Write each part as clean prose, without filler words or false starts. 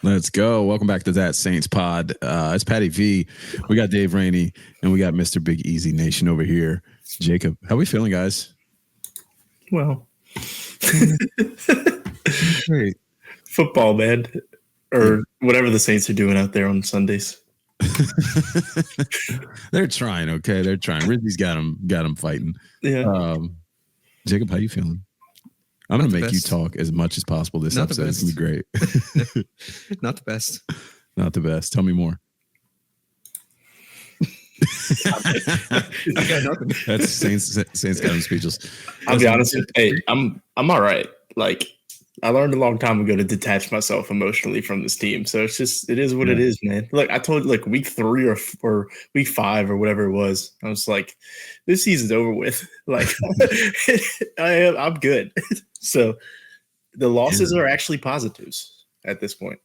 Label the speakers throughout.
Speaker 1: Let's go. Welcome back to That Saints Pod. It's Patty V. We got Dave Rainey, and we got Mr. Big Easy Nation over here. Jacob, how we feeling, guys?
Speaker 2: Well,
Speaker 1: great.
Speaker 2: Football, man, or whatever the Saints are doing out there on Sundays.
Speaker 1: They're trying, okay? They're trying. Rizzy's got them fighting.
Speaker 2: Yeah.
Speaker 1: Jacob, how you feeling? I'm going to make you talk as much as possible this episode. It's going to be great.
Speaker 3: Not the best.
Speaker 1: Not the best. Tell me more.
Speaker 3: I got nothing.
Speaker 1: That's Saints got him speechless.
Speaker 2: I'll be honest. Hey, I'm all right. Like, I learned a long time ago to detach myself emotionally from this team. So it is what it is, man. Look, I told you, like, week 3 or week 5 or whatever it was, I was like, this season's over with. Like, I'm good. So the losses are actually positives at this point.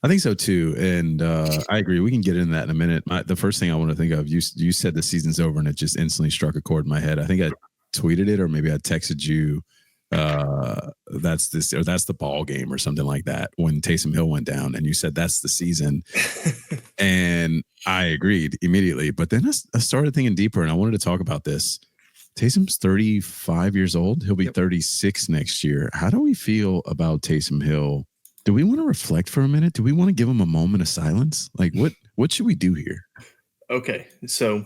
Speaker 1: I think so too, and I agree. We can get into that in a minute. The first thing I want to think of, you said the season's over, and it just instantly struck a chord in my head. I think I tweeted it, or maybe I texted you. That's the ball game or something like that when Taysom Hill went down, and you said that's the season, and I agreed immediately. But then I started thinking deeper, and I wanted to talk about this. Taysom's 35 years old. He'll be 36 next year. How do we feel about Taysom Hill? Do we want to reflect for a minute? Do we want to give him a moment of silence? Like, what should we do here?
Speaker 2: Okay, so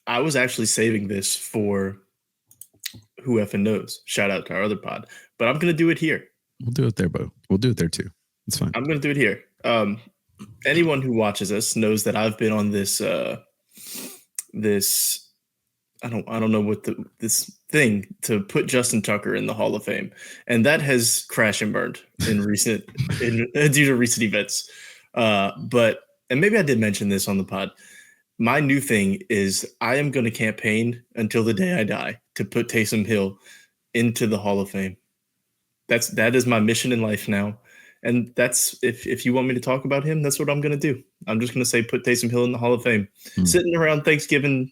Speaker 2: I was actually saving this for who effing knows. Shout out to our other pod. But I'm going to do it here.
Speaker 1: We'll do it there, Bo. We'll do it there too. It's fine.
Speaker 2: I'm going to do it here. Anyone who watches us knows that I've been on this I don't know what this thing to put Justin Tucker in the Hall of Fame, and that has crashed and burned in due to recent events. But maybe I did mention this on the pod. My new thing is I am going to campaign until the day I die to put Taysom Hill into the Hall of Fame. That is my mission in life now, and that's if you want me to talk about him, that's what I'm going to do. I'm just going to say put Taysom Hill in the Hall of Fame. Sitting around Thanksgiving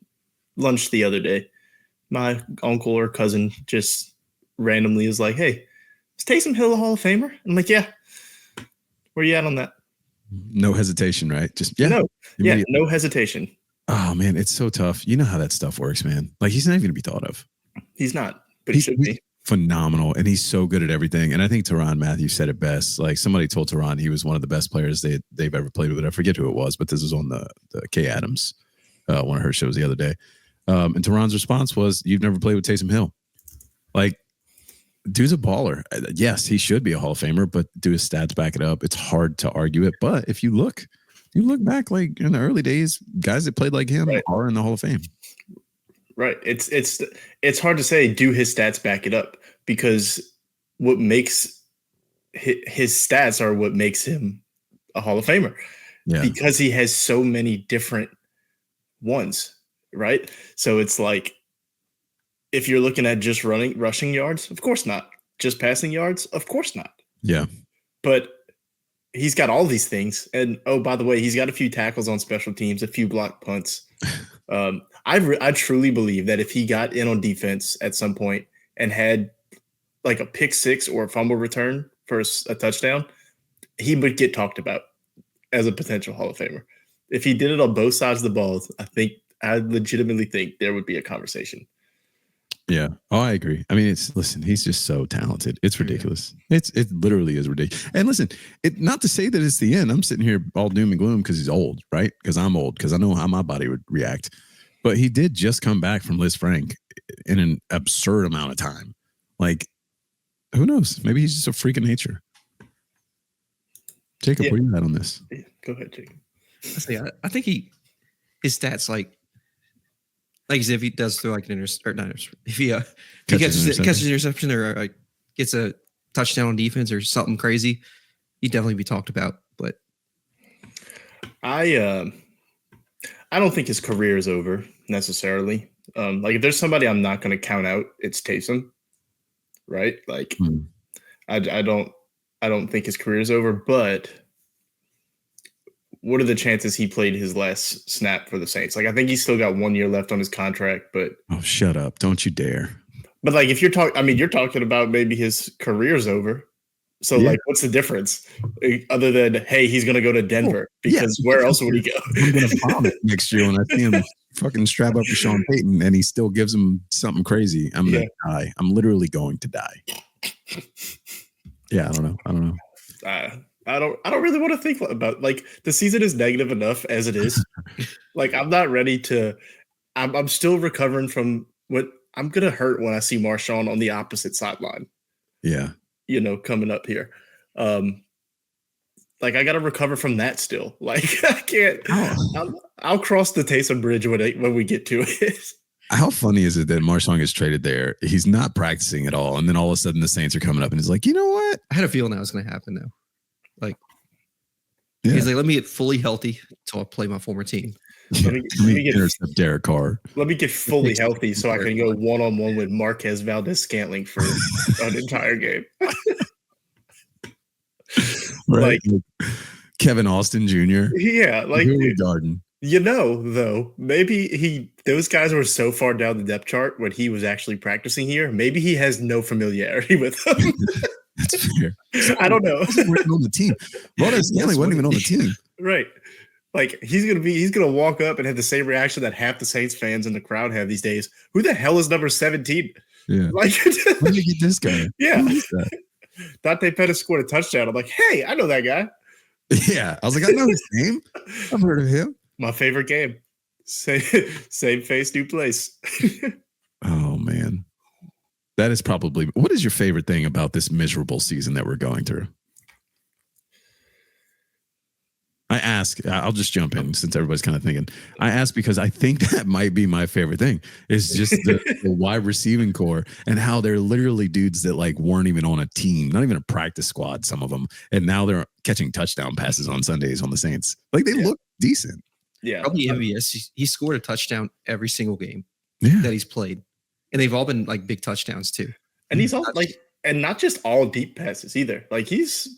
Speaker 2: lunch the other day, my uncle or cousin just randomly is like, "Hey, is Taysom Hill a Hall of Famer?" I'm like, "Yeah." Where you at on that?
Speaker 1: No hesitation, right? Just
Speaker 2: no hesitation.
Speaker 1: Oh man, it's so tough. You know how that stuff works, man. Like, he's not even gonna be thought of.
Speaker 2: He's not, but he should be.
Speaker 1: Phenomenal, and he's so good at everything. And I think Tyrann Mathieu said it best. Like, somebody told Tyrann he was one of the best players they've ever played with. I forget who it was, but this was on the Kay Adams, one of her shows the other day. And Tyrann's response was, "You've never played with Taysom Hill." Like, dude's a baller. Yes, he should be a Hall of Famer, but do his stats back it up? It's hard to argue it. But if you look back, like in the early days, guys that played like him are in the Hall of Fame.
Speaker 2: Right. It's hard to say do his stats back it up, because what makes his stats are what makes him a Hall of Famer. Yeah. Because he has so many different ones. Right. So it's like, if you're looking at just rushing yards, of course not. Just passing yards, of course not.
Speaker 1: Yeah.
Speaker 2: But he's got all these things. And, oh, by the way, he's got a few tackles on special teams, a few block punts. I truly believe that if he got in on defense at some point and had like a pick 6 or a fumble return for a touchdown, he would get talked about as a potential Hall of Famer. If he did it on both sides of the ball, I legitimately think there would be a conversation.
Speaker 1: Yeah. Oh, I agree. I mean, he's just so talented. It's ridiculous. Yeah. It literally is ridiculous. And listen, not to say that it's the end. I'm sitting here all doom and gloom because he's old, right? Because I'm old, because I know how my body would react. But he did just come back from Liz Frank in an absurd amount of time. Like, who knows? Maybe he's just a freak of nature. Jacob, where are you at on this?
Speaker 2: Yeah. Go ahead, Jacob.
Speaker 3: I think his stats, like if he does throw like an if he catches an interception or gets a touchdown on defense or something crazy, he'd definitely be talked about. But
Speaker 2: I don't think his career is over necessarily. Like, if there's somebody I'm not going to count out, it's Taysom, right? Like, I don't think his career is over, but what are the chances he played his last snap for the Saints? Like, I think he's still got 1 year left on his contract, but
Speaker 1: oh, shut up! Don't you dare!
Speaker 2: But like, if you're talking about maybe his career's over, So, like, what's the difference other than, hey, he's going to go to Denver? Because where else would he go?
Speaker 1: I'm going to vomit next year when I see him fucking strap up to Sean Payton and he still gives him something crazy. I'm going to die. I'm literally going to die. Yeah, I don't know.
Speaker 2: I don't really want to think about, like, the season is negative enough as it is. Like, I'm not ready to. I'm still recovering from what I'm gonna hurt when I see Marshawn on the opposite sideline.
Speaker 1: Yeah,
Speaker 2: coming up here. Like, I got to recover from that still. Like, I can't. I'll cross the Taysom bridge when we get to it.
Speaker 1: How funny is it that Marshawn gets traded there? He's not practicing at all, and then all of a sudden the Saints are coming up, and he's like, you know what?
Speaker 3: I had a feeling that was going to happen though. Like, he's like, let me get fully healthy so I'll play my former team.
Speaker 2: Let me get
Speaker 1: intercept Derek Carr.
Speaker 2: Let me get fully healthy so I can go one-on-one with Marquez Valdez-Scantling for an entire game.
Speaker 1: Right. Like Kevin Austin Jr.
Speaker 2: Yeah, like
Speaker 1: Garden.
Speaker 2: Though, maybe those guys were so far down the depth chart when he was actually practicing here. Maybe he has no familiarity with them.
Speaker 1: That's fair.
Speaker 2: I don't know.
Speaker 1: He wasn't on the team. Valdez-Scantling wasn't even on the team.
Speaker 2: Right. Like, he's gonna walk up and have the same reaction that half the Saints fans in the crowd have these days. Who the hell is number 17?
Speaker 1: Yeah.
Speaker 2: Like,
Speaker 1: where did you get this guy?
Speaker 2: Yeah. Dante Pettis scored a touchdown. I'm like, hey, I know that guy.
Speaker 1: Yeah. I was like, I know his name. I've heard of him.
Speaker 2: My favorite game. Same face, new place.
Speaker 1: Oh man. That is probably, what is your favorite thing about this miserable season that we're going through? I'll just jump in since everybody's kind of thinking. I ask because I think that might be my favorite thing. It's just the wide receiving core and how they're literally dudes that like weren't even on a team, not even a practice squad, some of them. And now they're catching touchdown passes on Sundays on the Saints. Like they look decent.
Speaker 3: Yeah. Probably MVS. He scored a touchdown every single game that he's played. And they've all been like big touchdowns too.
Speaker 2: And he's all like, and not just all deep passes either. Like he's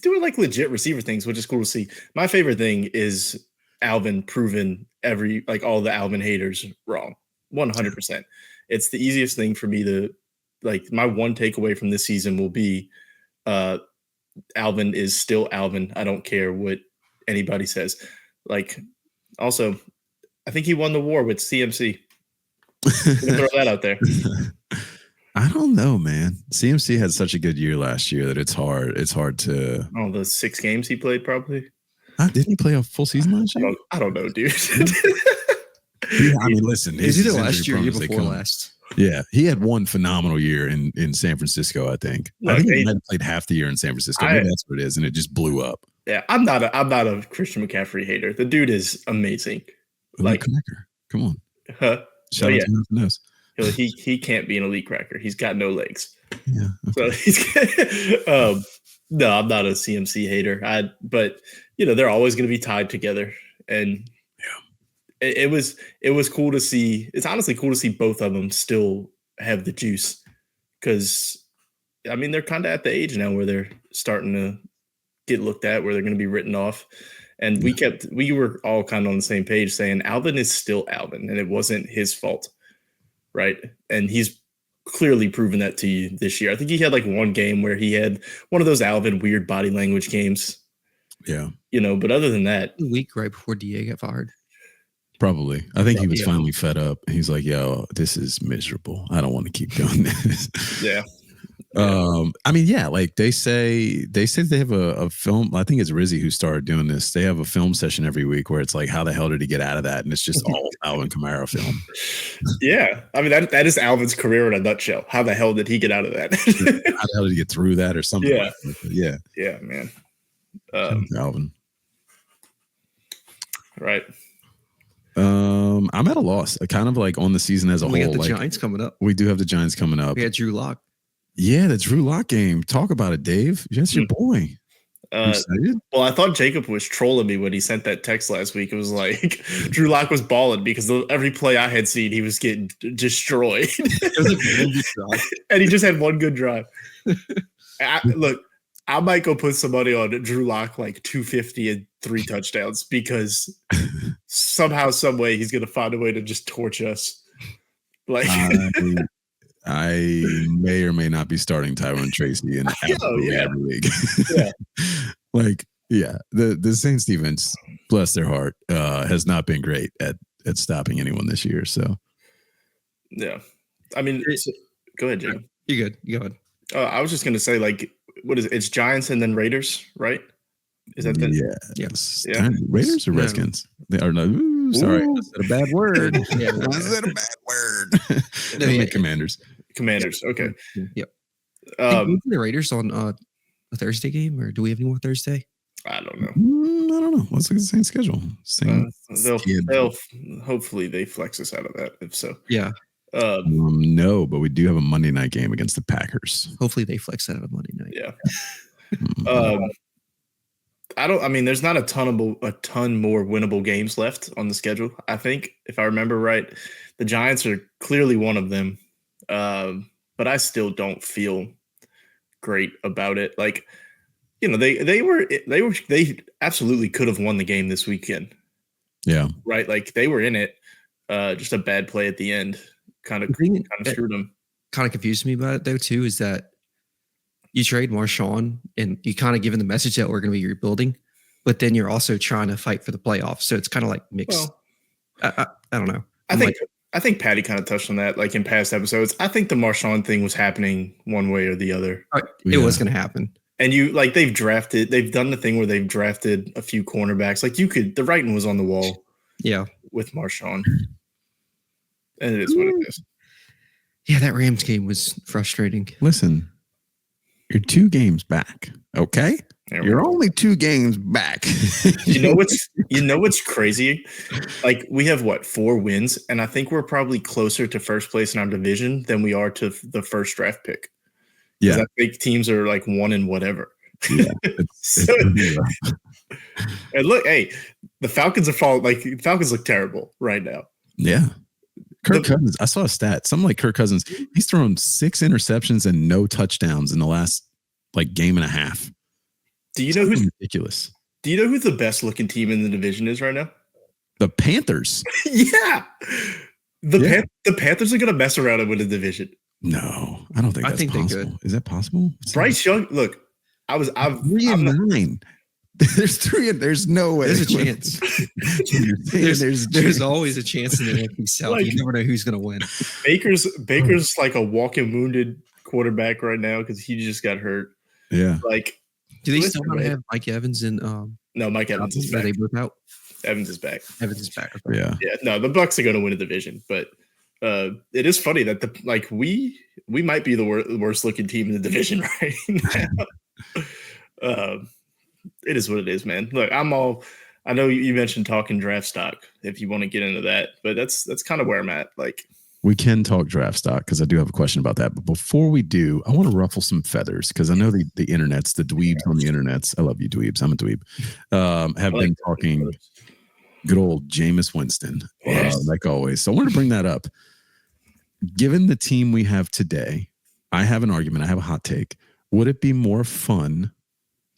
Speaker 2: doing like legit receiver things, which is cool to see. My favorite thing is Alvin proving all the Alvin haters wrong. 100%. It's the easiest thing for me to, like, my one takeaway from this season will be Alvin is still Alvin. I don't care what anybody says. Like, also, I think he won the war with CMC. Throw that out there.
Speaker 1: I don't know, man. CMC had such a good year last year that it's hard. It's hard to.
Speaker 2: Oh, the 6 games he played, probably.
Speaker 1: Didn't he play a full season last year?
Speaker 2: I don't know, dude.
Speaker 1: I mean, listen.
Speaker 3: Is either last year or year before last?
Speaker 1: Yeah, he had one phenomenal year in San Francisco. I think. I think he might have played half the year in San Francisco. Maybe that's what it is, and it just blew up.
Speaker 2: Yeah, I'm not a Christian McCaffrey hater. The dude is amazing.
Speaker 1: Like, come on. Shout out to Nose.
Speaker 2: He can't be an elite cracker. He's got no legs.
Speaker 1: Yeah.
Speaker 2: Okay. So he's no, I'm not a CMC hater. But they're always going to be tied together, and it was cool to see. It's honestly cool to see both of them still have the juice, because I mean they're kind of at the age now where they're starting to get looked at, where they're going to be written off. And we were all kind of on the same page saying Alvin is still Alvin, and it wasn't his fault. Right. And he's clearly proven that to you this year. I think he had like one game where he had one of those Alvin weird body language games.
Speaker 1: Yeah.
Speaker 2: But other than that.
Speaker 3: A week right before DA got fired.
Speaker 1: Probably. I think he was finally fed up. He's like, yo, this is miserable. I don't want to keep doing this.
Speaker 2: Yeah.
Speaker 1: I mean, yeah, like they say they have a film. I think it's Rizzy who started doing this. They have a film session every week where it's like, how the hell did he get out of that? And it's just all Alvin Kamara film.
Speaker 2: Yeah. I mean, that is Alvin's career in a nutshell. How the hell did he get out of that?
Speaker 1: How the hell did he get through that or something?
Speaker 2: Yeah.
Speaker 1: Like that? Yeah.
Speaker 2: Yeah, man.
Speaker 1: Alvin.
Speaker 2: Right.
Speaker 1: I'm at a loss. Kind of like on the season as a whole.
Speaker 3: We got the Giants coming up.
Speaker 1: We do have the Giants coming up.
Speaker 3: We had Drew Lock.
Speaker 1: Yeah, the Drew Lock game. Talk about it, Dave. That's your boy.
Speaker 2: Well, I thought Jacob was trolling me when he sent that text last week. It was like Drew Lock was balling because every play I had seen, he was getting destroyed. And he just had one good drive. Look, I might go put some money on Drew Lock like 250 and 3 touchdowns, because somehow, some way, he's going to find a way to just torch us. Like,
Speaker 1: I may or may not be starting Tyrone Tracy in every league.
Speaker 2: Yeah.
Speaker 1: Like, yeah, the Saints defense, bless their heart, has not been great at stopping anyone this year. So,
Speaker 2: yeah, I mean, go ahead, Jim.
Speaker 3: You're good. You go ahead.
Speaker 2: I was just gonna say, like, what is it? It's Giants and then Raiders, right? Is that
Speaker 1: yes?
Speaker 2: Yeah.
Speaker 1: Raiders or Redskins? They are no. Ooh, sorry, I said a bad word.
Speaker 3: Yeah,
Speaker 1: I said a bad word. Commanders.
Speaker 2: Commanders. Okay.
Speaker 3: Yep. The Raiders on a Thursday game, or do we have any more Thursday?
Speaker 2: I don't know.
Speaker 1: I don't know. Let's look at the same schedule.
Speaker 2: They'll hopefully they flex us out of that. If so,
Speaker 3: yeah.
Speaker 1: No, but we do have a Monday night game against the Packers.
Speaker 3: Hopefully they flex out of Monday night.
Speaker 2: Yeah. I mean, there's not a ton more winnable games left on the schedule. I think, if I remember right, the Giants are clearly one of them. But I still don't feel great about it. Like, you know, they absolutely could have won the game this weekend.
Speaker 1: Yeah.
Speaker 2: Right. Like, they were in it. Just a bad play at the end kind of screwed them.
Speaker 3: Kind of confused me about it though too, is that you trade Marshawn and you kind of given the message that we're going to be rebuilding, but then you're also trying to fight for the playoffs. So it's kind of like mixed. Well, I don't know.
Speaker 2: I think Patty kind of touched on that, like in past episodes. I think the Marshawn thing was happening one way or the other.
Speaker 3: It was going to happen. And
Speaker 2: they've done the thing where they've drafted a few cornerbacks. Like, the writing was on the wall.
Speaker 3: Yeah.
Speaker 2: With Marshawn. And it is what it is.
Speaker 3: Yeah, that Rams game was frustrating.
Speaker 1: Listen, you're 2 games back, okay? You're only 2 games back.
Speaker 2: You know what's crazy? Like, we have 4 wins, and I think we're probably closer to first place in our division than we are to the first draft pick. Yeah, I think teams are like 1 and whatever. Yeah, and look, hey, the Falcons are falling. Like, the Falcons look terrible right now.
Speaker 1: Yeah. Kirk Cousins, I saw a stat. Something like Kirk Cousins, he's thrown 6 interceptions and no touchdowns in the last game and a half.
Speaker 2: Do you know who's
Speaker 1: ridiculous?
Speaker 2: Do you know who the best looking team in the division is right now?
Speaker 1: The Panthers.
Speaker 2: Yeah. The Panthers are going to mess around and win the division.
Speaker 1: No, I don't think that's possible. Is that possible?
Speaker 2: Bryce Young, look, I'm
Speaker 1: 3-9. There's 3. There's no way.
Speaker 3: There's a chance. there's always a chance in the NFC South. You never know who's going to win.
Speaker 2: Baker's like a walking wounded quarterback right now because he just got hurt.
Speaker 1: Yeah.
Speaker 2: Like,
Speaker 3: do they still want to have Mike Evans and
Speaker 2: No, Mike Evans is back.
Speaker 3: Are they both out?
Speaker 2: Evans is back.
Speaker 3: Okay.
Speaker 1: Yeah.
Speaker 2: Yeah. No, the Bucs are going to win a division, but it is funny that we might be the worst looking team in the division right now. It is what it is, man. Look, I know you mentioned talking draft stock if you want to get into that, but that's kind of where I'm at. Like,
Speaker 1: we can talk draft stock because I do have a question about that. But before we do, I want to ruffle some feathers because I know the internets, the dweebs on the internets. I love you, dweebs. I'm a dweeb. Have been talking good old Jameis Winston, like always. So I want to bring that up. Given the team we have today, I have an argument. I have a hot take. Would it be more fun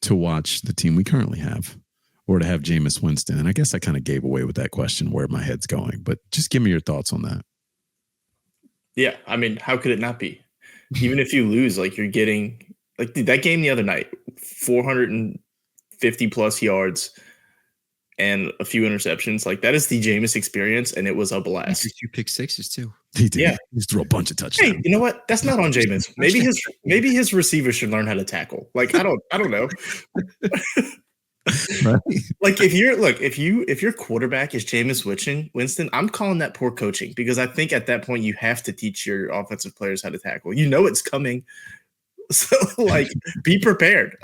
Speaker 1: to watch the team we currently have or to have Jameis Winston? And I guess I kind of gave away with that question where my head's going, but just give me your thoughts on that.
Speaker 2: Yeah. I mean, how could it not be? Even if you lose, like, you're getting like that game the other night, 450 plus yards and a few interceptions. Like, that is the Jameis experience. And it was a blast.
Speaker 3: 2 pick sixes too.
Speaker 1: He did. Yeah. He just threw a bunch of touchdowns.
Speaker 2: Hey, you know what? That's not on Jameis. Maybe his receivers should learn how to tackle. Like, I don't know. Right? Like, if your quarterback is Jameis Winston, I'm calling that poor coaching because I think at that point you have to teach your offensive players how to tackle. You know it's coming, so like be prepared.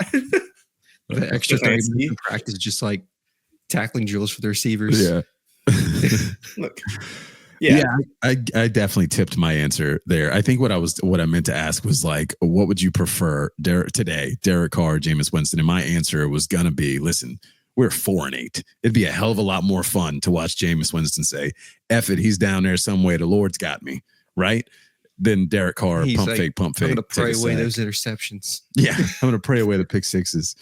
Speaker 3: The extra 30 minutes of practice, just like tackling drills for the receivers.
Speaker 1: Yeah.
Speaker 2: Look.
Speaker 1: Yeah, I definitely tipped my answer there. I think what I meant to ask was like, what would you prefer today, Derek Carr, Jameis Winston? And my answer was gonna be, listen, we're 4-8. It'd be a hell of a lot more fun to watch Jameis Winston say, "F it, he's down there some way. The Lord's got me," right? Then Derek Carr, pump fake.
Speaker 3: I'm gonna pray away those interceptions.
Speaker 1: Yeah, I'm gonna pray away the pick sixes.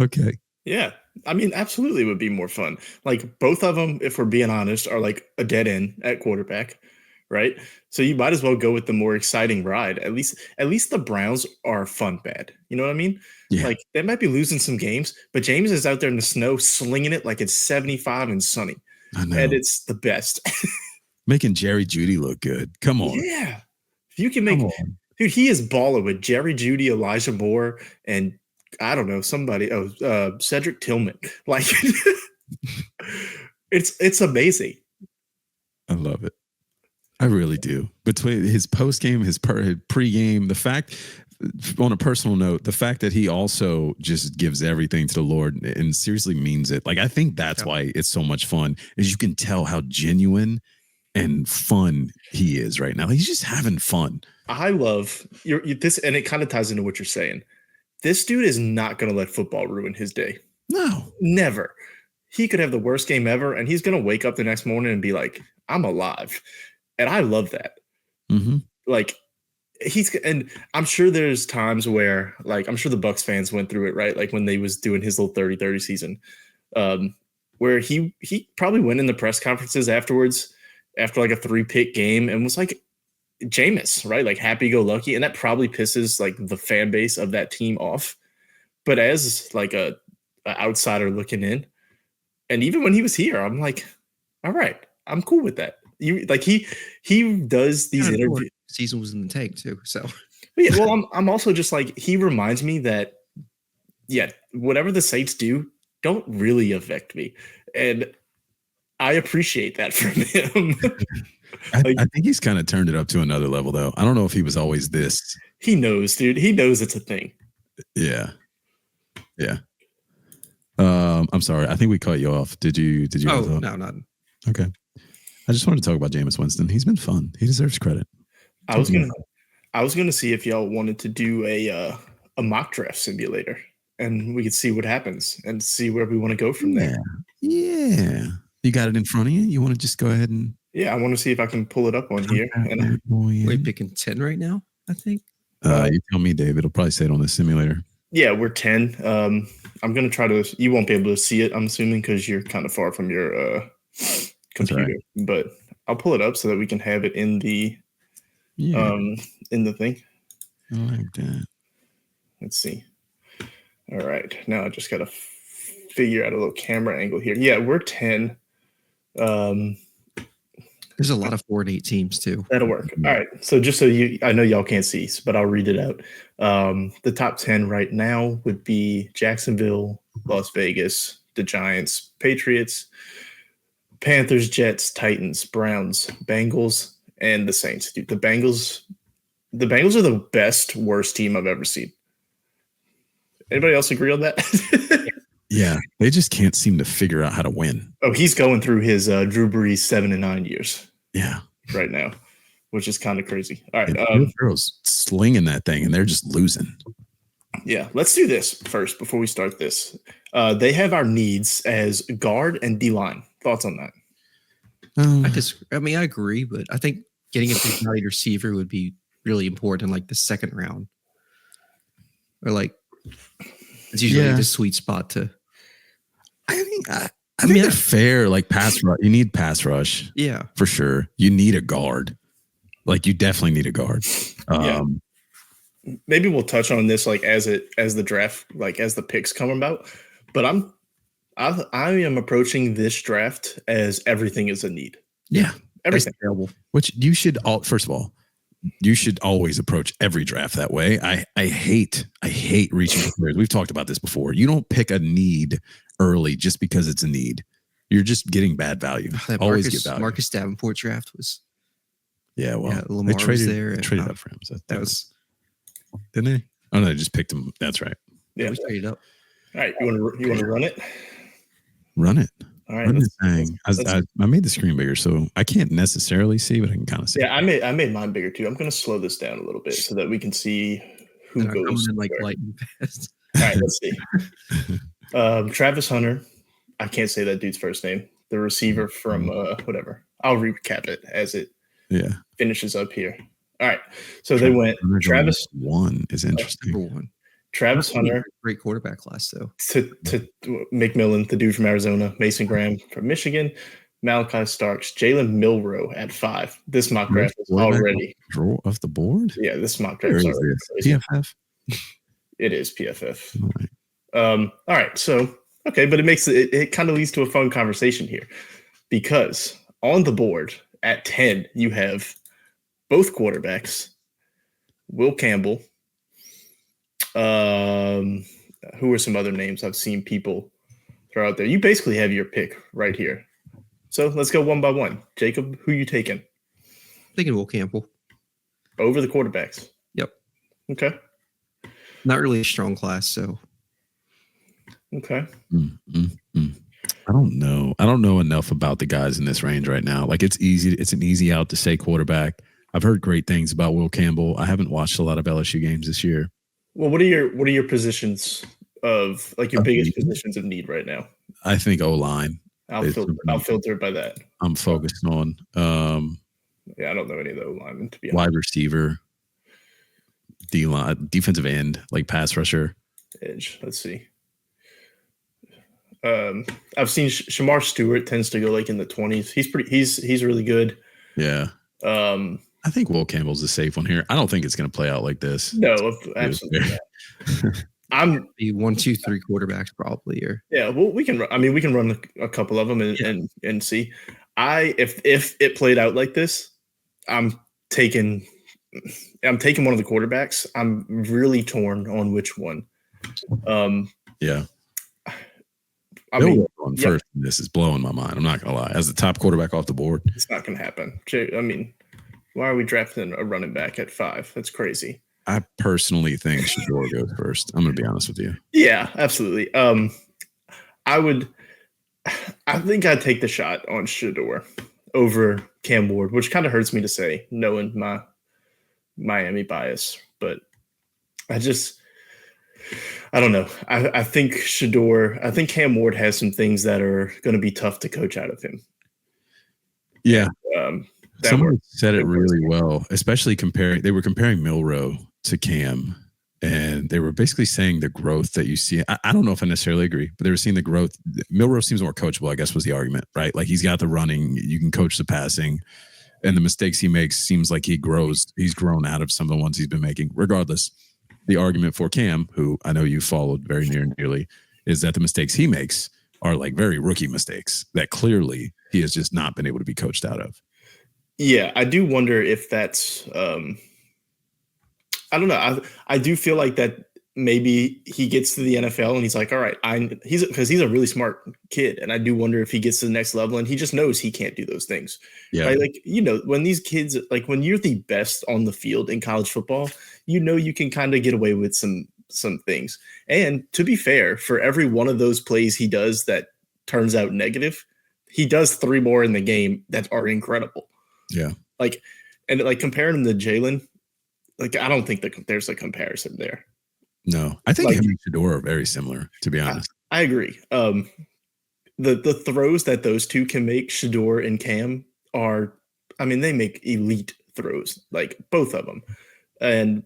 Speaker 1: Okay.
Speaker 2: Yeah. I mean, absolutely would be more fun. Like, both of them, if we're being honest, are like a dead end at quarterback, right? So you might as well go with the more exciting ride. At least the Browns are fun bad. You know what I mean?
Speaker 1: Yeah.
Speaker 2: Like they might be losing some games, but James is out there in the snow slinging it like it's 75 and sunny.
Speaker 1: I know.
Speaker 2: And it's the best.
Speaker 1: Making Jerry Jeudy look good. Come on.
Speaker 2: Yeah. If you can make dude, he is balling with Jerry Jeudy, Elijah Moore, and I don't know, somebody. Cedric Tillman. Like it's amazing.
Speaker 1: I love it. I really do. Between his post game, his pre-game, the fact, on a personal note, the fact that he also just gives everything to the Lord and seriously means it. Like, I think that's why it's so much fun, is you can tell how genuine and fun he is right now. He's just having fun.
Speaker 2: I love this, and it kind of ties into what you're saying. This dude is not going to let football ruin his day.
Speaker 1: No,
Speaker 2: never. He could have the worst game ever, and he's going to wake up the next morning and be like, I'm alive. And I love that.
Speaker 1: Mm-hmm.
Speaker 2: Like, and I'm sure there's times where, like, I'm sure the Bucs fans went through it, right? Like when they was doing his little 30-30 season, where he probably went in the press conferences afterwards, after like a 3-pick game, and was like, Jameis, right? Like happy-go-lucky. And that probably pisses like the fan base of that team off. But as like a outsider looking in, and even when he was here, I'm like, all right, I'm cool with that. You like he does these interviews.
Speaker 3: Season was in the tank too, so
Speaker 2: yeah. Well, I'm also just like, he reminds me that whatever the Saints do don't really affect me, and I appreciate that from him.
Speaker 1: I think he's kind of turned it up to another level, though. I don't know if he was always this.
Speaker 2: He knows, dude. He knows it's a thing.
Speaker 1: Yeah. I'm sorry. I think we cut you off. Did you?
Speaker 3: Oh, no, not.
Speaker 1: Okay. I just wanted to talk about Jameis Winston. He's been fun. He deserves credit.
Speaker 2: I was gonna see if y'all wanted to do a mock draft simulator, and we could see what happens and see where we want to go from there.
Speaker 1: Yeah. You got it in front of you? You want to just go ahead and...
Speaker 2: Yeah, I want to see if I can pull it up on here. And
Speaker 3: we're picking 10 right now, I think.
Speaker 1: You tell me, Dave. It'll probably say it on the simulator.
Speaker 2: Yeah, we're 10. I'm going to try to... You won't be able to see it, I'm assuming, because you're kind of far from your computer. Right. But I'll pull it up so that we can have it in the thing.
Speaker 1: I like that.
Speaker 2: Let's see. All right. Now I just got to figure out a little camera angle here. Yeah, we're 10.
Speaker 3: There's a lot of 4 and 8 teams too.
Speaker 2: That'll work. All right. So just so I know y'all can't see, but I'll read it out. The top 10 right now would be Jacksonville, Las Vegas, the Giants, Patriots, Panthers, Jets, Titans, Browns, Bengals, and the Saints. Dude, the Bengals are the best, worst team I've ever seen. Anybody else agree on that?
Speaker 1: Yeah, they just can't seem to figure out how to win.
Speaker 2: Oh, he's going through his Drew Brees 7 and 9 years.
Speaker 1: Yeah,
Speaker 2: right now, which is kind of crazy. All right,
Speaker 1: girls slinging that thing, and they're just losing.
Speaker 2: Yeah, let's do this first before we start this. They have our needs as guard and D-line. Thoughts on that?
Speaker 3: I agree, but I think getting a big body receiver would be really important in like the second round, or like it's usually the sweet spot to.
Speaker 1: I mean, they're fair, like pass rush. You need pass rush.
Speaker 3: Yeah.
Speaker 1: For sure. You need a guard. Like, you definitely need a guard.
Speaker 2: Maybe we'll touch on this like as the draft, like as the picks come about. But I am approaching this draft as everything is a need.
Speaker 1: Yeah.
Speaker 2: Everything.
Speaker 1: Which you should first of all, you should always approach every draft that way. I hate reaching for players. We've talked about this before. You don't pick a need early just because it's a need. You're just getting bad value. Always get value.
Speaker 3: Marcus Davenport draft was.
Speaker 1: Yeah, well,
Speaker 3: Lamar
Speaker 1: they traded,
Speaker 3: was there.
Speaker 1: They traded up for him. So
Speaker 3: that was.
Speaker 1: Didn't they? Oh no, they just picked him. That's right.
Speaker 2: Yeah,
Speaker 3: we traded up.
Speaker 2: All right, you want to run it?
Speaker 1: Run it.
Speaker 2: All right.
Speaker 1: I made the screen bigger, so I can't necessarily see, but I can kind of see.
Speaker 2: Yeah, I made mine bigger too. I'm going to slow this down a little bit so that we can see who goes.
Speaker 3: In like lightning fast.
Speaker 2: All right, let's see. Travis Hunter. I can't say that dude's first name. The receiver from whatever. I'll recap it as it finishes up here. All right. So they went Travis.
Speaker 1: One is interesting.
Speaker 3: Number one.
Speaker 2: Travis Hunter.
Speaker 3: Great quarterback class, though.
Speaker 2: To McMillan, the dude from Arizona. Mason Graham from Michigan. Malachi Starks, Jalen Milroe at 5. This mock draft is already
Speaker 1: draw off the board.
Speaker 2: Yeah, this mock draft is already
Speaker 1: crazy. PFF.
Speaker 2: It is PFF. All right. So okay, but it kind of leads to a fun conversation here because on the board at 10 you have both quarterbacks, Will Campbell. Who are some other names I've seen people throw out there? You basically have your pick right here. So let's go one by one. Jacob, who you taking?
Speaker 3: Thinking Will Campbell.
Speaker 2: Over the quarterbacks?
Speaker 3: Yep.
Speaker 2: Okay.
Speaker 3: Not really a strong class, so.
Speaker 2: Okay.
Speaker 1: I don't know. I don't know enough about the guys in this range right now. Like it's an easy out to say quarterback. I've heard great things about Will Campbell. I haven't watched a lot of LSU games this year.
Speaker 2: Well, what are your positions of like your biggest positions of need right now?
Speaker 1: I think O-line.
Speaker 2: I'll filter by that.
Speaker 1: I'm focused on.
Speaker 2: Yeah, I don't know any of the O-linemen, to be honest.
Speaker 1: Wide receiver, D-line, defensive end, like pass rusher.
Speaker 2: Edge. Let's see. I've seen Shamar Stewart tends to go like in the 20s. He's really good.
Speaker 1: Yeah. I think Will Campbell's a safe one here. I don't think it's going to play out like this.
Speaker 2: No, absolutely not. I'm
Speaker 3: the 1, 2, 3 quarterbacks probably here.
Speaker 2: Yeah, well, we can run a couple of them and see. If it played out like this, I'm taking one of the quarterbacks. I'm really torn on which one.
Speaker 1: Yeah. First, this is blowing my mind. I'm not gonna lie. As the top quarterback off the board,
Speaker 2: it's not gonna happen. I mean, why are we drafting a running back at 5? That's crazy.
Speaker 1: I personally think Shador goes first. I'm going to be honest with you.
Speaker 2: Yeah, absolutely. I think I'd take the shot on Shador over Cam Ward, which kind of hurts me to say, knowing my Miami bias. But I don't know. I think Cam Ward has some things that are going to be tough to coach out of him.
Speaker 1: Yeah. Someone said it really well, especially they were comparing Milroe to Cam, and they were basically saying the growth that you see. I don't know if I necessarily agree, but they were seeing the growth. Milroe seems more coachable, I guess, was the argument, right? Like he's got the running, you can coach the passing, and the mistakes he makes seems like he's grown out of some of the ones he's been making. Regardless, the argument for Cam, who I know you followed very near and dearly, is that the mistakes he makes are like very rookie mistakes that clearly he has just not been able to be coached out of.
Speaker 2: Yeah, I do wonder if that's I don't know. I do feel like that maybe he gets to the NFL and he's like, all right, because he's a really smart kid. And I do wonder if he gets to the next level and he just knows he can't do those things.
Speaker 1: Yeah.
Speaker 2: Right? Like, when these kids, like when you're the best on the field in college football, you can kind of get away with some things. And to be fair, for every one of those plays he does that turns out negative, he does 3 more in the game that are incredible.
Speaker 1: Yeah.
Speaker 2: Comparing him to Jalen, like, I don't think there's a comparison there.
Speaker 1: No, I think him and Shador are very similar, to be honest.
Speaker 2: I agree. The throws that those two can make, Shador and Cam, they make elite throws, like both of them. And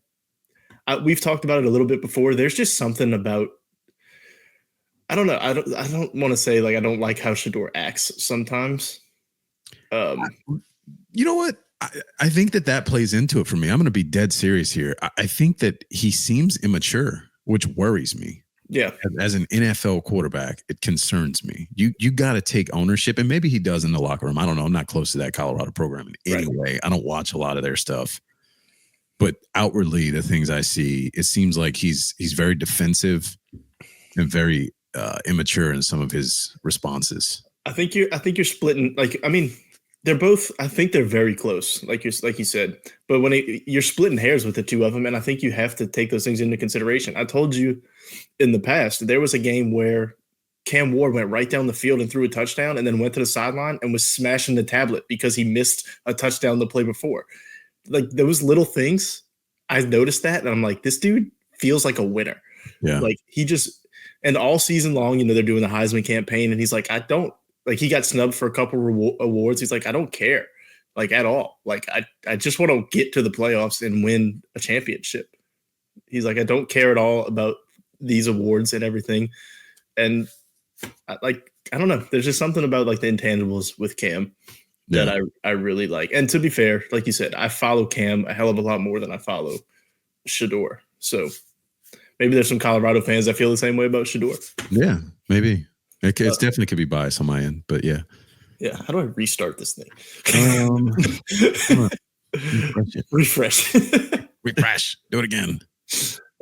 Speaker 2: we've talked about it a little bit before. There's just something about, I don't know. I don't want to say like I don't like how Shador acts sometimes.
Speaker 1: You know what? I think that plays into it for me. I'm going to be dead serious here. I think that he seems immature, which worries me.
Speaker 2: Yeah.
Speaker 1: As an NFL quarterback, it concerns me. You got to take ownership, and maybe he does in the locker room. I don't know. I'm not close to that Colorado program in any way. I don't watch a lot of their stuff. But outwardly, the things I see, it seems like he's very defensive and very immature in some of his responses.
Speaker 2: I think you're splitting. They're both. I think they're very close, like you said. But when you're splitting hairs with the two of them, and I think you have to take those things into consideration. I told you in the past there was a game where Cam Ward went right down the field and threw a touchdown, and then went to the sideline and was smashing the tablet because he missed a touchdown the play before. Like those little things, I noticed that, and I'm like, this dude feels like a winner.
Speaker 1: Yeah,
Speaker 2: like and all season long, they're doing the Heisman campaign, and he's like, I don't. Like he got snubbed for a couple awards. He's like, I don't care, like at all. Like I just want to get to the playoffs and win a championship. He's like, I don't care at all about these awards and everything. And I don't know. There's just something about like the intangibles with Cam that I really like. And to be fair, like you said, I follow Cam a hell of a lot more than I follow Shedeur. So maybe there's some Colorado fans that feel the same way about Shedeur.
Speaker 1: Yeah, maybe. It's definitely could be biased on my end, but yeah.
Speaker 2: Yeah. How do I restart this thing? Refresh.
Speaker 1: Do it again.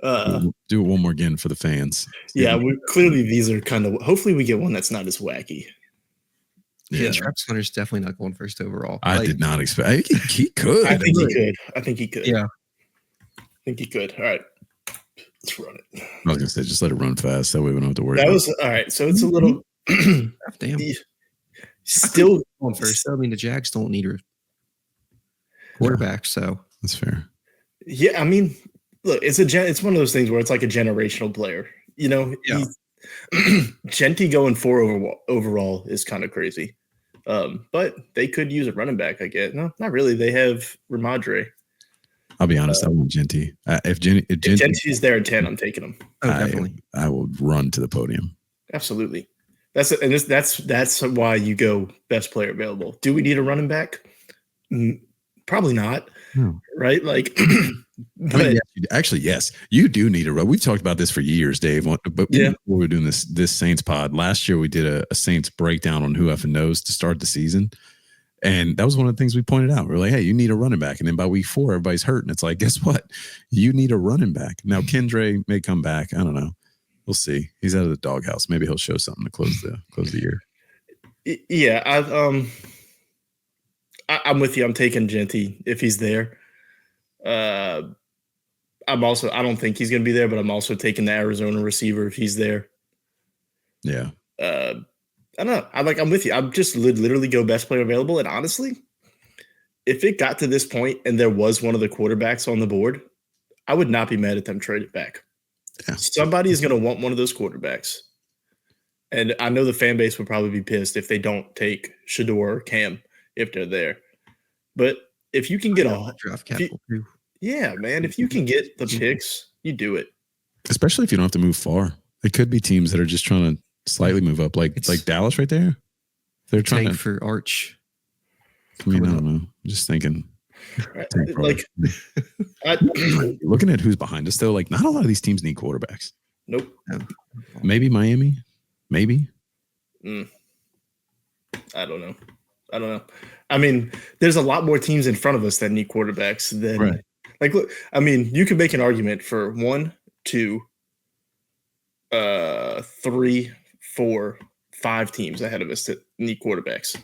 Speaker 1: Do it one more again for the fans.
Speaker 2: Yeah, clearly these are kind of. Hopefully, we get one that's not as wacky.
Speaker 3: Yeah, Travis Hunter's definitely not going first overall.
Speaker 1: I did not expect. He could.
Speaker 2: I think he could.
Speaker 3: Yeah,
Speaker 2: I think he could. All right, let's run it.
Speaker 1: I was gonna say, just let it run fast. That way we don't have to worry.
Speaker 2: That was all right. So it's a little.
Speaker 3: Damn.
Speaker 2: Still
Speaker 3: going first. I mean, the Jags don't need a quarterback, so
Speaker 1: that's fair.
Speaker 2: Yeah, I mean, look, it's one of those things where it's like a generational player. You know, Genty going 4 overall is kind of crazy. But they could use a running back, I guess. No, not really. They have Ramadre.
Speaker 1: I'll be honest, I want Genty. If
Speaker 2: Genty's there at 10, I'm taking him.
Speaker 3: Oh, definitely.
Speaker 1: I will run to the podium.
Speaker 2: Absolutely. That's why you go best player available. Do we need a running back? Probably not.
Speaker 1: No.
Speaker 2: Right? Like,
Speaker 1: yes, you do need a run. We've talked about this for years, Dave. But we were doing this Saints pod last year. We did a Saints breakdown on who effing knows to start the season, and that was one of the things we pointed out. We're like, hey, you need a running back, and then by week 4, everybody's hurt, and it's like, guess what? You need a running back. Now, Kendre may come back. I don't know. We'll see. He's out of the doghouse. Maybe he'll show something to close the year.
Speaker 2: Yeah, I'm with you. I'm taking Genty if he's there. I don't think he's going to be there, but I'm also taking the Arizona receiver if he's there.
Speaker 1: Yeah.
Speaker 2: I don't know. I'm with you. I'm just literally go best player available. And honestly, if it got to this point and there was one of the quarterbacks on the board, I would not be mad at them trading back. Yeah. Somebody is going to want one of those quarterbacks. And I know the fan base would probably be pissed if they don't take Shedeur or Cam if they're there. But if you can get a
Speaker 3: draft capital,
Speaker 2: yeah, man, if you can get the picks, you do it.
Speaker 1: Especially if you don't have to move far. It could be teams that are just trying to slightly move up, like Dallas right there. They're trying
Speaker 3: for Arch.
Speaker 1: I mean, I don't know. I'm just thinking.
Speaker 2: Like,
Speaker 1: looking at who's behind us, though, like not a lot of these teams need quarterbacks.
Speaker 2: Nope.
Speaker 1: Maybe Miami. Maybe.
Speaker 2: I don't know. I mean, there's a lot more teams in front of us that need quarterbacks than like. Look, I mean, you can make an argument for 1, 2, 3, 4, 5 teams ahead of us that need quarterbacks.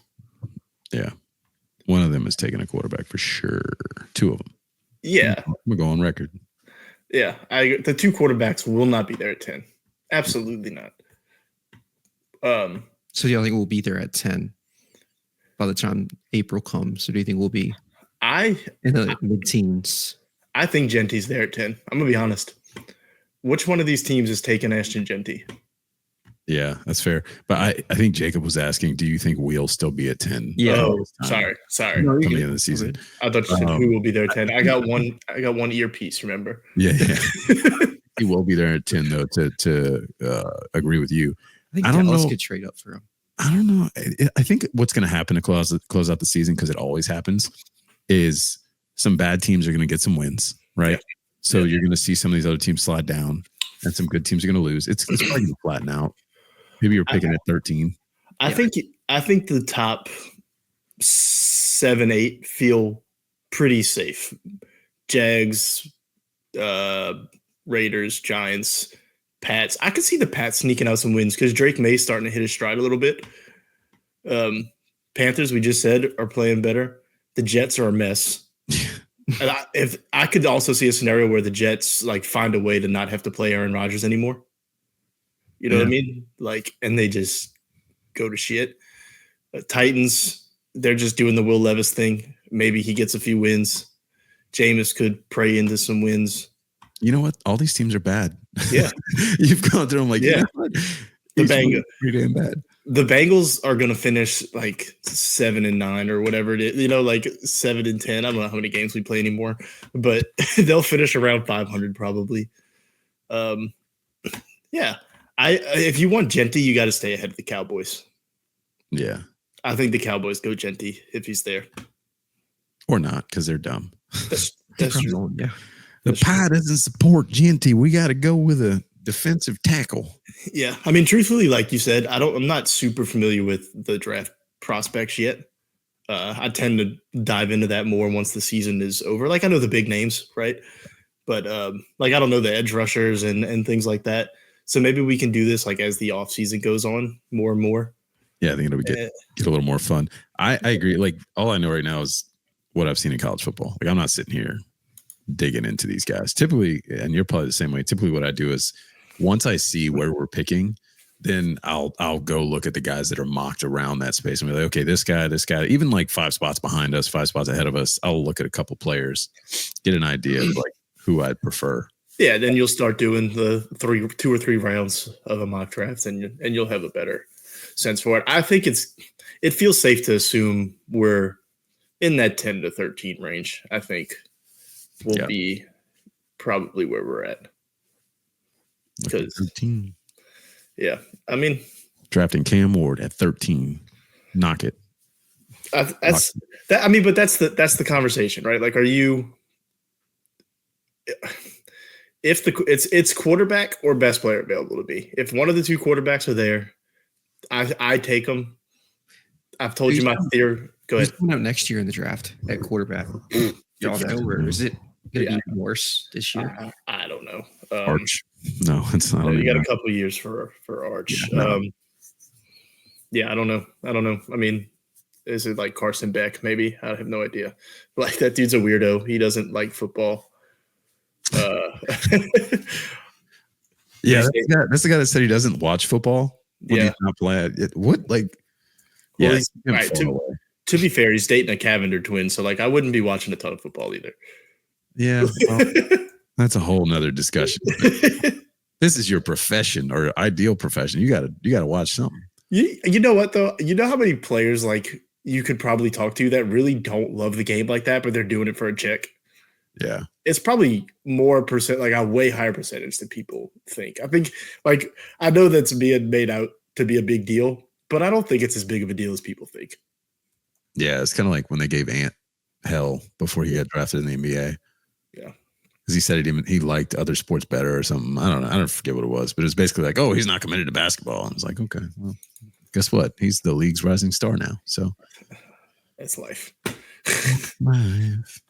Speaker 1: Yeah. One of them is taking a quarterback for sure. 2 of them.
Speaker 2: Yeah.
Speaker 1: We're going on record.
Speaker 2: Yeah. The 2 quarterbacks will not be there at 10. Absolutely not.
Speaker 3: So do you think we'll be there at 10 by the time April comes? Or do you think we'll be in the mid-teens?
Speaker 2: I think Genty's there at 10. I'm going to be honest. Which one of these teams is taking Ashton Genty?
Speaker 1: Yeah, that's fair. But I think Jacob was asking, do you think we'll still be at 10?
Speaker 3: Yeah.
Speaker 2: Oh, sorry.
Speaker 1: Coming into the season.
Speaker 2: I thought you said who will be there at 10. I got one earpiece, remember?
Speaker 1: Yeah. He will be there at 10, though, to agree with you.
Speaker 3: I don't know. Could trade up for him.
Speaker 1: I don't know. I think what's going to happen to close out the season, because it always happens, is some bad teams are going to get some wins, right? Yeah. So you're going to see some of these other teams slide down, and some good teams are going to lose. It's probably going to flatten out. Maybe you're picking at 13.
Speaker 2: I think the top 7, 8 feel pretty safe. Jags, Raiders, Giants, Pats. I could see the Pats sneaking out some wins because Drake May's starting to hit his stride a little bit. Panthers, we just said, are playing better. The Jets are a mess. And if I could also see a scenario where the Jets like find a way to not have to play Aaron Rodgers anymore. You know what I mean? Like, and they just go to shit. Titans, they're just doing the Will Levis thing. Maybe he gets a few wins. Jameis could pray into some wins.
Speaker 1: You know what? All these teams are bad.
Speaker 2: Yeah.
Speaker 1: You've gone through them like,
Speaker 2: yeah. The
Speaker 1: Bengals pretty damn bad.
Speaker 2: The Bengals are going to finish like 7-9 or whatever it is, you know, like 7-10. I don't know how many games we play anymore, but they'll finish around 500 probably. Yeah. If you want Genty, you got to stay ahead of the Cowboys.
Speaker 1: Yeah.
Speaker 2: I think the Cowboys go Genty if he's there.
Speaker 1: Or not, because they're dumb.
Speaker 2: That's true.
Speaker 3: Yeah.
Speaker 1: The pie doesn't support Genty. We got to go with a defensive tackle.
Speaker 2: Yeah. I mean, truthfully, like you said, I'm not super familiar with the draft prospects yet. I tend to dive into that more once the season is over. Like I know the big names, right? But like I don't know the edge rushers and things like that. So maybe we can do this like as the off season goes on more and more.
Speaker 1: Yeah, I think it'll get a little more fun. I agree. Like all I know right now is what I've seen in college football. Like I'm not sitting here digging into these guys. Typically, and you're probably the same way. Typically, what I do is once I see where we're picking, then I'll go look at the guys that are mocked around that space and be like, okay, this guy, even like 5 spots behind us, 5 spots ahead of us. I'll look at a couple players, get an idea of like who I'd prefer.
Speaker 2: Yeah, then you'll start doing the 2 or 3 rounds of a mock draft, and you'll have a better sense for it. I think it feels safe to assume we're in that 10 to 13 range. I think we'll be probably where we're at. Because 13. Yeah, I mean,
Speaker 1: drafting Cam Ward at 13, knock it.
Speaker 2: That's that. I mean, but that's the conversation, right? Like, are you? If it's quarterback or best player available to be. If one of the 2 quarterbacks are there, I take them. I've told you my theory. Go ahead.
Speaker 3: Who's coming out next year in the draft at quarterback? Y'all know, or is it going to be worse this year?
Speaker 2: I don't know.
Speaker 1: Arch. No, it's not.
Speaker 2: You got a couple years for Arch. Yeah, I don't know. I mean, is it like Carson Beck? Maybe. I have no idea. Like that dude's a weirdo. He doesn't like football.
Speaker 1: Yeah, that's the guy that said he doesn't watch football. He's not playing. What like?
Speaker 2: Well, right. To be fair, he's dating a Cavender twin, so like I wouldn't be watching a ton of football either.
Speaker 1: Yeah, well, that's a whole nother discussion. This is your profession or ideal profession. You gotta watch something.
Speaker 2: You know what though? You know how many players like you could probably talk to that really don't love the game like that, but they're doing it for a check.
Speaker 1: Yeah.
Speaker 2: It's probably more percent, like a way higher percentage than people think. I think, like, I know that's being made out to be a big deal, but I don't think it's as big of a deal as people think.
Speaker 1: Yeah, it's kind of like when they gave Ant hell before he got drafted in the NBA.
Speaker 2: Yeah.
Speaker 1: Because he said he liked other sports better or something. I don't know. I don't forget what it was, but it was basically like, oh, he's not committed to basketball. And it's like, okay, well, guess what? He's the league's rising star now. So
Speaker 2: that's life.
Speaker 1: Life.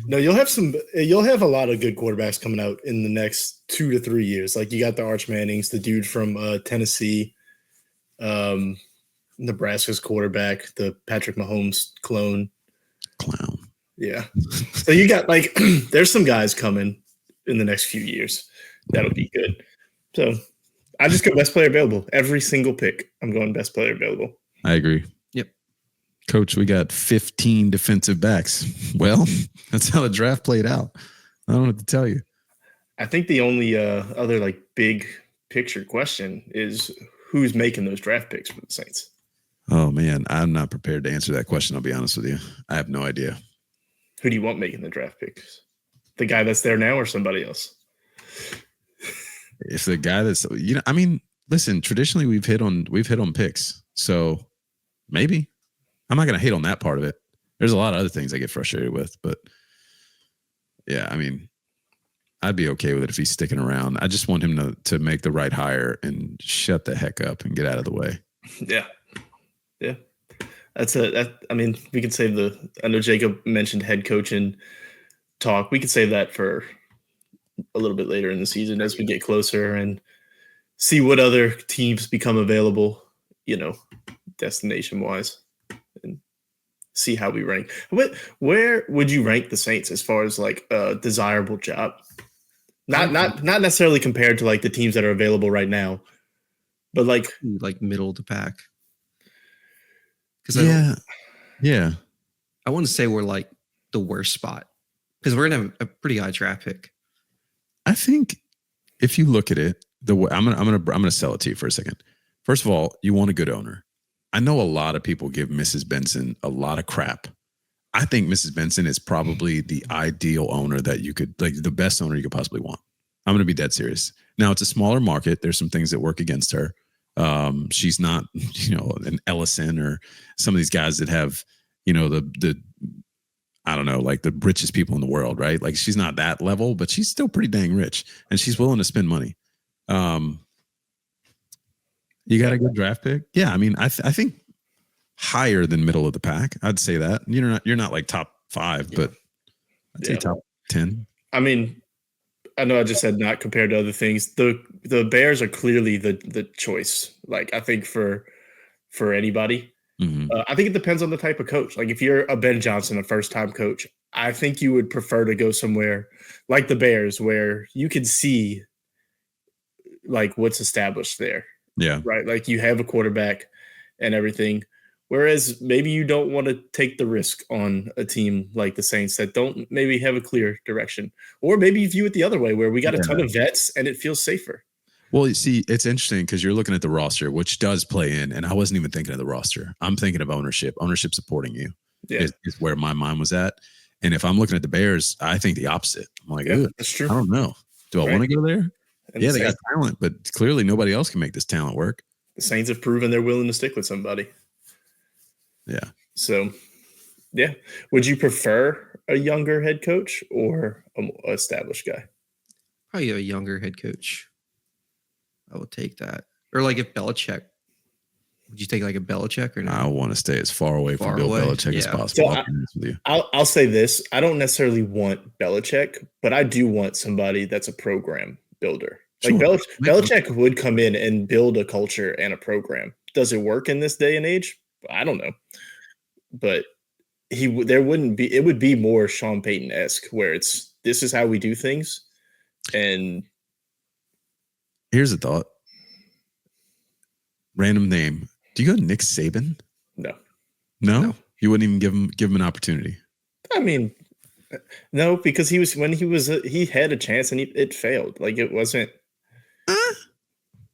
Speaker 2: No, you'll have a lot of good quarterbacks coming out in the next 2 to 3 years. Like you got the Arch Mannings, the dude from Tennessee, Nebraska's quarterback, the Patrick Mahomes clown. Yeah. So you got like, there's some guys coming in the next few years. That'll be good. So I just go best player available. Every single pick, I'm going best player available.
Speaker 1: I agree. Coach, we got 15 defensive backs. Well, that's how the draft played out. I don't know what to tell you.
Speaker 2: I think the only other like big picture question is who's making those draft picks for the Saints?
Speaker 1: Oh, man, I'm not prepared to answer that question. I'll be honest with you. I have no idea.
Speaker 2: Who do you want making the draft picks? The guy that's there now or somebody else?
Speaker 1: If the guy that's, I mean, listen, traditionally we've hit on picks. So maybe. I'm not going to hate on that part of it. There's a lot of other things I get frustrated with, but yeah, I mean, I'd be okay with it if he's sticking around. I just want him to make the right hire and shut the heck up and get out of the way.
Speaker 2: Yeah. Yeah. I mean, we could save I know Jacob mentioned head coaching talk. We could save that for a little bit later in the season as we get closer and see what other teams become available, destination wise. And see how we rank. Where would you rank the Saints as far as like a desirable job? Not necessarily compared to like the teams that are available right now, but like
Speaker 3: middle of the pack.
Speaker 1: Yeah.
Speaker 3: I want to say we're like the worst spot because we're gonna have a pretty high draft pick.
Speaker 1: I think if you look at it, I'm gonna sell it to you for a second. First of all, you want a good owner. I know a lot of people give Mrs. Benson a lot of crap. I think Mrs. Benson is probably the ideal owner that you could, like the best owner you could possibly want. I'm going to be dead serious. Now it's a smaller market. There's some things that work against her. She's not, an Ellison or some of these guys that have, the I don't know, like the richest people in the world, right? Like she's not that level, but she's still pretty dang rich, and she's willing to spend money. You got a good draft pick? Yeah, I mean, I think higher than middle of the pack. I'd say that. You're not like top 5, but I'd say top 10.
Speaker 2: I mean, I know I just said not compared to other things. The Bears are clearly the choice. Like I think for anybody, I think it depends on the type of coach. Like if you're a Ben Johnson, a first time coach, I think you would prefer to go somewhere like the Bears where you can see like what's established there.
Speaker 1: Yeah.
Speaker 2: Right. Like you have a quarterback and everything. Whereas maybe you don't want to take the risk on a team like the Saints that don't maybe have a clear direction. Or maybe you view it the other way where we got a ton of vets and it feels safer.
Speaker 1: Well, you see, it's interesting because you're looking at the roster, which does play in. And I wasn't even thinking of the roster. I'm thinking of ownership. Ownership supporting you is where my mind was at. And if I'm looking at the Bears, I think the opposite. I'm like,
Speaker 2: that's true.
Speaker 1: I don't know. Do I want to go there? And they got talent, but clearly nobody else can make this talent work.
Speaker 2: The Saints have proven they're willing to stick with somebody.
Speaker 1: Yeah.
Speaker 2: So, yeah. Would you prefer a younger head coach or an established guy?
Speaker 3: Probably a younger head coach. I would take that. Or like if Belichick. Would you take like a Belichick or not?
Speaker 1: I want to stay as far away from Bill Belichick as possible.
Speaker 2: So I'll say this. I don't necessarily want Belichick, but I do want somebody that's a program builder. Like Belichick would come in and build a culture and a program. Does it work in this day and age? I don't know. But it would be more Sean Payton-esque where this is how we do things. And
Speaker 1: here's a thought. Random name. Do you go Nick Saban? No? You wouldn't even give him an opportunity.
Speaker 2: I mean, no, because he had a chance and it failed. Like it wasn't.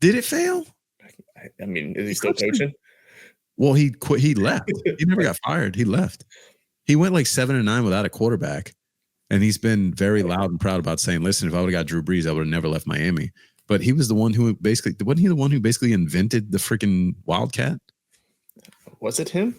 Speaker 1: Did it fail?
Speaker 2: I mean, is he still coaching?
Speaker 1: Well, he quit. He left. He never got fired. He left. He went like 7-9 without a quarterback, and he's been very loud and proud about saying, "Listen, if I would have got Drew Brees, I would have never left Miami." But he was the one who wasn't he the one who basically invented the freaking Wildcat?
Speaker 2: Was it him?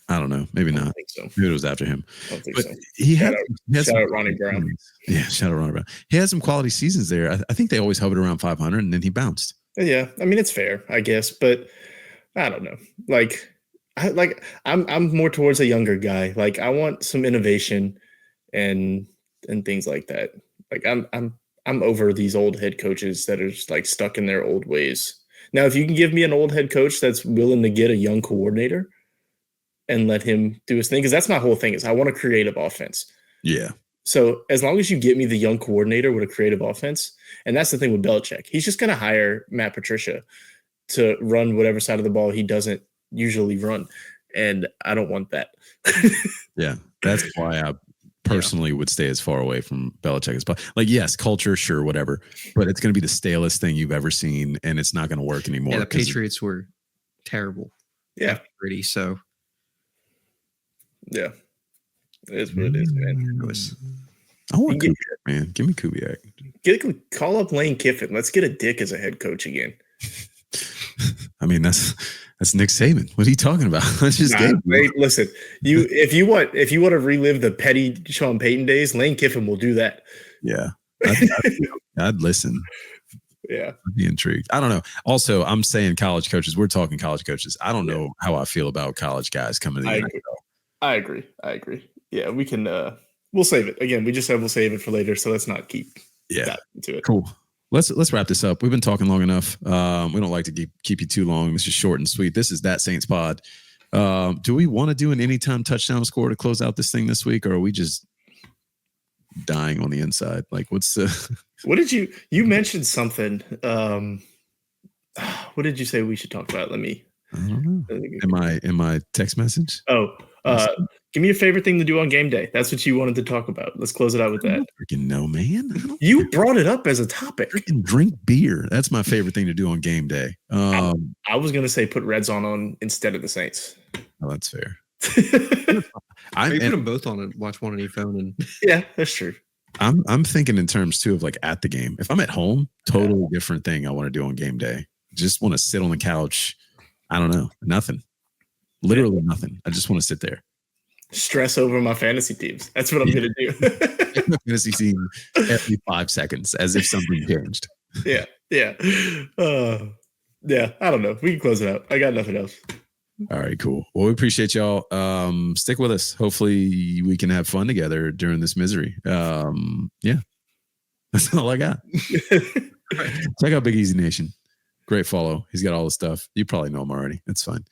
Speaker 1: I don't know. Maybe not. I don't think so. Maybe it was after him.
Speaker 2: I don't think
Speaker 1: but
Speaker 2: so.
Speaker 1: He had
Speaker 2: shout out Ronnie Brown.
Speaker 1: Yeah, shout out Ronnie Brown. He had some quality seasons there. I think they always hovered around 500, and then he bounced.
Speaker 2: Yeah, I mean it's fair, I guess, but I don't know. I'm more towards a younger guy. Like I want some innovation and things like that. Like I'm over these old head coaches that are just like stuck in their old ways. Now, if you can give me an old head coach that's willing to get a young coordinator and let him do his thing, because that's my whole thing is I want a creative offense.
Speaker 1: Yeah.
Speaker 2: So as long as you get me the young coordinator with a creative offense, and that's the thing with Belichick, he's just going to hire Matt Patricia to run whatever side of the ball he doesn't usually run. And I don't want that.
Speaker 1: Yeah. That's why I personally would stay as far away from Belichick as possible. Like, yes, culture, sure, whatever, but it's going to be the stalest thing you've ever seen, and it's not going to work anymore.
Speaker 3: Yeah, the Patriots were terrible.
Speaker 2: Yeah.
Speaker 3: Pretty, so.
Speaker 2: Yeah. It is what it is, man.
Speaker 1: I want Kubiak, man. Give me Kubiak.
Speaker 2: Call up Lane Kiffin. Let's get a dick as a head coach again.
Speaker 1: I mean, that's Nick Saban. What are you talking about?
Speaker 2: Listen, if you want to relive the petty Sean Payton days, Lane Kiffin will do that.
Speaker 1: Yeah, I'd listen.
Speaker 2: Yeah,
Speaker 1: I'd be intrigued. I don't know. Also, I'm saying college coaches. We're talking college coaches. I don't know how I feel about college guys coming to the NFL.
Speaker 2: I agree. Yeah, we can. We'll save it. Again, we just said we'll save it for later, so let's not keep into it.
Speaker 1: Cool. Let's wrap this up. We've been talking long enough. We don't like to keep you too long. This is short and sweet. This is That Saints Pod. Do we want to do an anytime touchdown score to close out this thing this week, or are we just dying on the inside? Like, what's the?
Speaker 2: What did you mentioned something? What did you say we should talk about? I
Speaker 1: don't know. In my text message?
Speaker 2: Give me your favorite thing to do on game day. That's what you wanted to talk about. Let's close it out with that.
Speaker 1: Freaking no, man.
Speaker 2: You brought it up as a topic.
Speaker 1: Freaking drink beer. That's my favorite thing to do on game day.
Speaker 2: I was going to say put Reds on instead of the Saints.
Speaker 1: Oh, that's fair.
Speaker 3: You put them both on and watch one on your phone. Yeah,
Speaker 2: that's true.
Speaker 1: I'm thinking in terms too of like at the game. If I'm at home, totally different thing I want to do on game day. Just want to sit on the couch. I don't know. Nothing. Literally nothing. I just want to sit there.
Speaker 2: Stress over my fantasy teams. That's what I'm going to do.
Speaker 1: Fantasy team every 5 seconds as if something changed.
Speaker 2: Yeah. Yeah. Yeah. I don't know. We can close it out. I got nothing else.
Speaker 1: All right, cool. Well, we appreciate y'all. Stick with us. Hopefully we can have fun together during this misery. Yeah. That's all I got. Check out Big Easy Nation. Great follow. He's got all the stuff. You probably know him already. It's fine.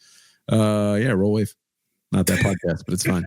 Speaker 1: Yeah, roll wave. Not that podcast, but it's fine.